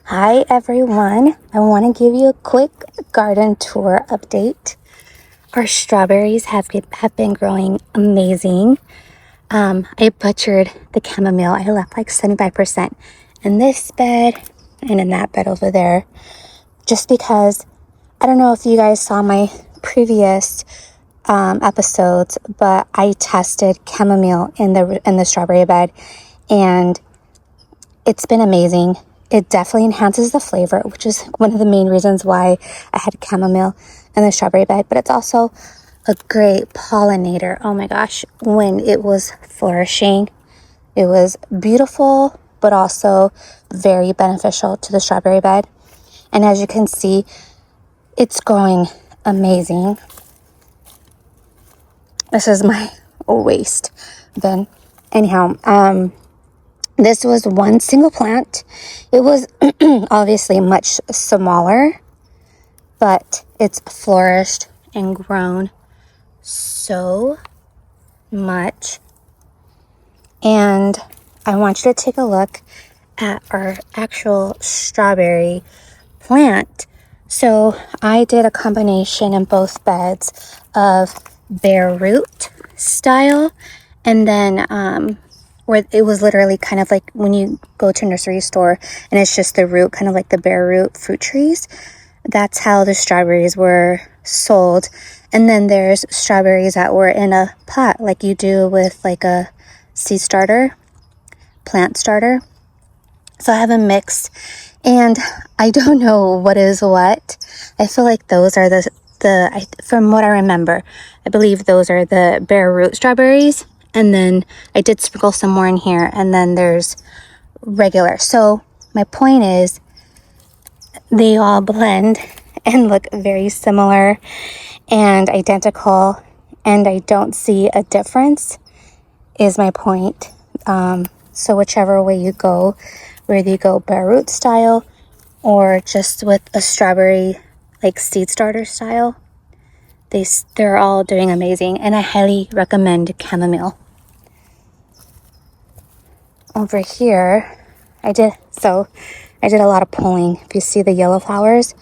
Hi everyone, I want to give you a quick garden tour update. Our strawberries have been growing amazing. I butchered the chamomile. I left like 75% in this bed and in that bed over there. Just because, I don't know if you guys saw my previous episodes, but I tested chamomile in the strawberry bed and it's been amazing. It definitely enhances the flavor, which is one of the main reasons why I had chamomile in the strawberry bed. But it's also a great pollinator. Oh my gosh, when it was flourishing, it was beautiful, but also very beneficial to the strawberry bed. And as you can see, it's growing amazing. This is my waste bin. Anyhow, this was one single plant. It was obviously much smaller, but it's flourished and grown so much. And I want you to take a look at our actual strawberry plant. So I did a combination in both beds of bare root style and then where it was literally kind of like when you go to a nursery store and it's just the root, kind of like the bare root fruit trees. That's how the strawberries were sold. And then there's strawberries that were in a pot like you do with like a seed starter, plant starter. So I have them mixed and I don't know what is what. I feel like those are from what I remember, I believe those are the bare root strawberries. And then I did sprinkle some more in here. And then there's regular. So my point is they all blend and look very similar and identical. And I don't see a difference is my point. So whichever way you go, whether you go bare root style or just with a strawberry like seed starter style, they're all doing amazing. And I highly recommend chamomile. Over here, I did a lot of pulling. If you see the yellow flowers,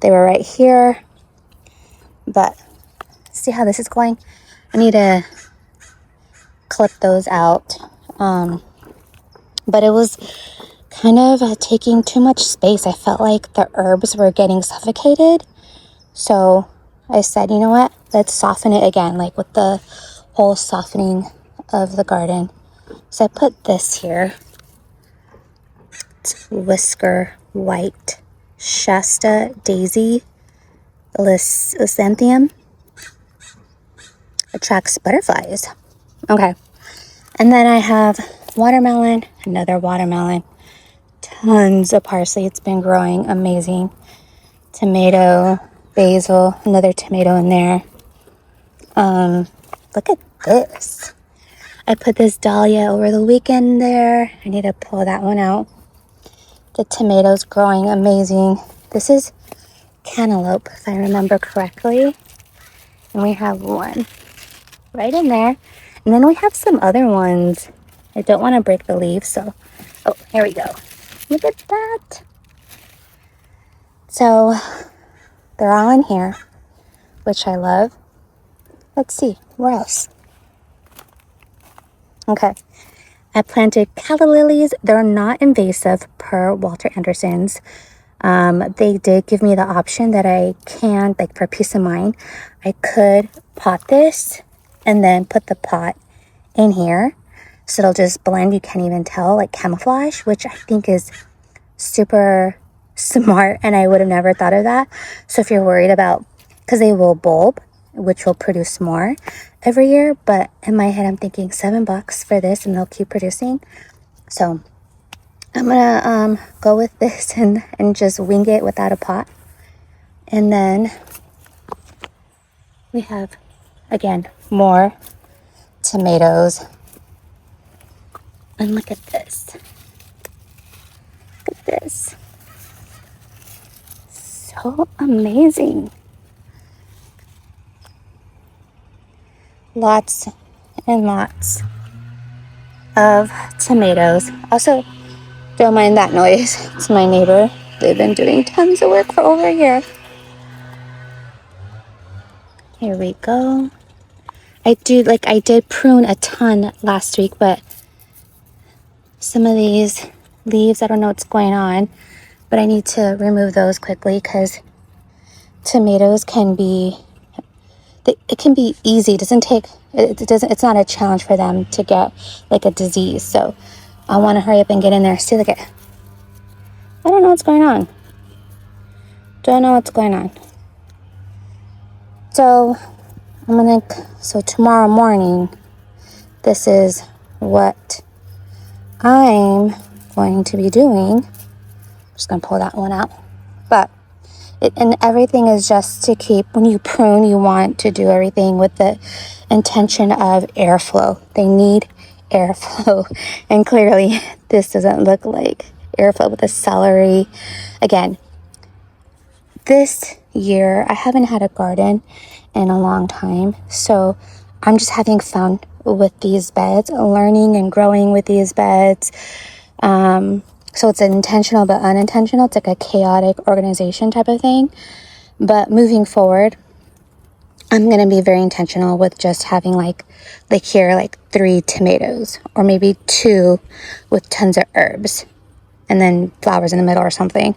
they were right here. But see how this is going? I need to clip those out. But it was kind of taking too much space. I felt like the herbs were getting suffocated. So I said, you know what? Let's soften it again, like with the whole softening of the garden. So I put this here. It's Whisker White Shasta Daisy Lysanthium. Attracts butterflies. Okay. And then I have watermelon, another watermelon, tons of parsley. It's been growing amazing. Tomato, basil, another tomato in there. Look at this. I put this dahlia over the weekend there. I need to pull that one out. The tomatoes growing amazing. This is cantaloupe, if I remember correctly. And we have one right in there. And then we have some other ones. I don't want to break the leaves, so... Oh, here we go. Look at that. So, they're all in here, which I love. Let's see, where else? Okay. I planted calla lilies. They're not invasive per Walter Anderson's. They did give me the option that I can, like for peace of mind, I could pot this and then put the pot in here. So it'll just blend. You can't even tell, like camouflage, which I think is super smart. And I would have never thought of that. So if you're worried about, because they will bulb, which will produce more every year. But in my head, I'm thinking $7 for this and they'll keep producing. So I'm going to go with this and just wing it without a pot. And then we have, again, more tomatoes. And look at this. Look at this. So amazing. Lots and lots of tomatoes. Also, don't mind that noise. It's my neighbor They've been doing tons of work for over a year. Here we go. I did prune a ton last week, but some of these leaves, I don't know what's going on, but I need to remove those quickly because tomatoes can be, it can be easy. It doesn't take, it's not a challenge for them to get like a disease. So I want to hurry up and get in there. See, look at, I don't know what's going on. Don't know what's going on. So so tomorrow morning, this is what I'm going to be doing. I'm just going to pull that one out. But and everything is just to keep, when you prune, you want to do everything with the intention of airflow. They need airflow. And clearly, this doesn't look like airflow with the celery. Again, this year, I haven't had a garden in a long time. So I'm just having fun with these beds, learning and growing with these beds. So it's intentional but unintentional. It's like a chaotic organization type of thing. But moving forward, I'm going to be very intentional with just having like here, like 3 tomatoes or maybe 2 with tons of herbs and then flowers in the middle or something.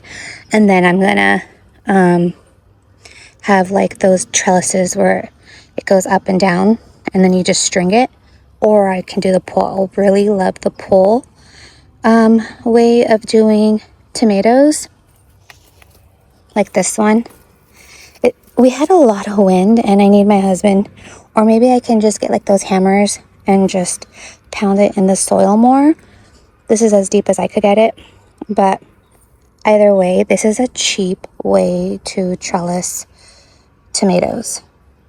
And then I'm going to have like those trellises where it goes up and down and then you just string it. Or I can do the pull. I really love the pull way of doing tomatoes, like this one. We had a lot of wind and I need my husband, or maybe I can just get like those hammers and just pound it in the soil more. This is as deep as I could get it, but either way, this is a cheap way to trellis tomatoes.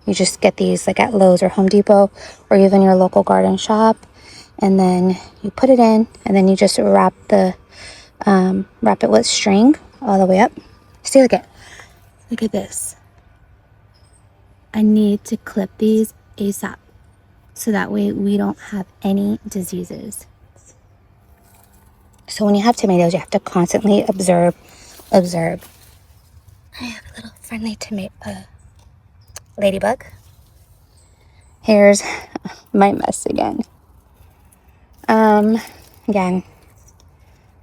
You just get these like at Lowe's or Home Depot or even your local garden shop, and then you put it in and then you just wrap it with string all the way up. See, look at this. I need to clip these ASAP so that way we don't have any diseases. So when you have tomatoes, you have to constantly observe. I have a little friendly tomato ladybug. Here's my mess again. Again,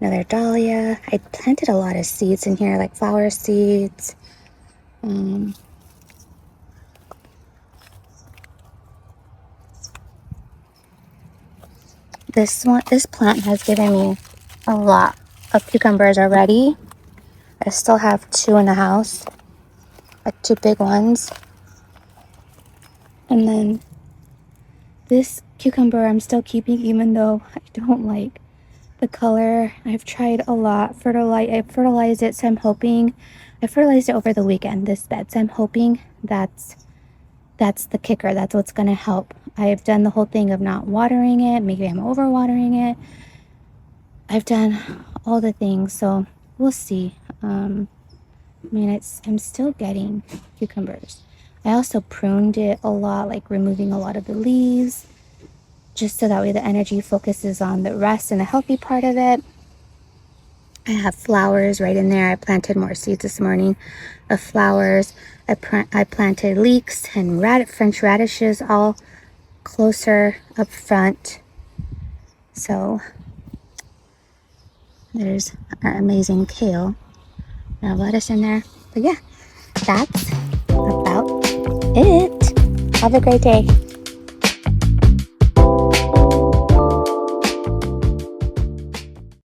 another dahlia. I planted a lot of seeds in here, like flower seeds. This plant has given me a lot of cucumbers already. I still have 2 in the house, like 2 big ones. And then this cucumber I'm still keeping, even though I don't like the color. I've tried a lot. I fertilized it, so I'm hoping, I fertilized it over the weekend, this bed, so I'm hoping that's the kicker. That's what's going to help. I've done the whole thing of not watering it. Maybe I'm over watering it. I've done all the things, so we'll see. I mean, I'm still getting cucumbers. I also pruned it a lot, like removing a lot of the leaves, just so that way the energy focuses on the rest and the healthy part of it. I have flowers right in there. I planted more seeds this morning of flowers. I planted leeks and French radishes all closer up front. So there's our amazing kale. Now lettuce in there. But yeah, that's about it. Have a great day.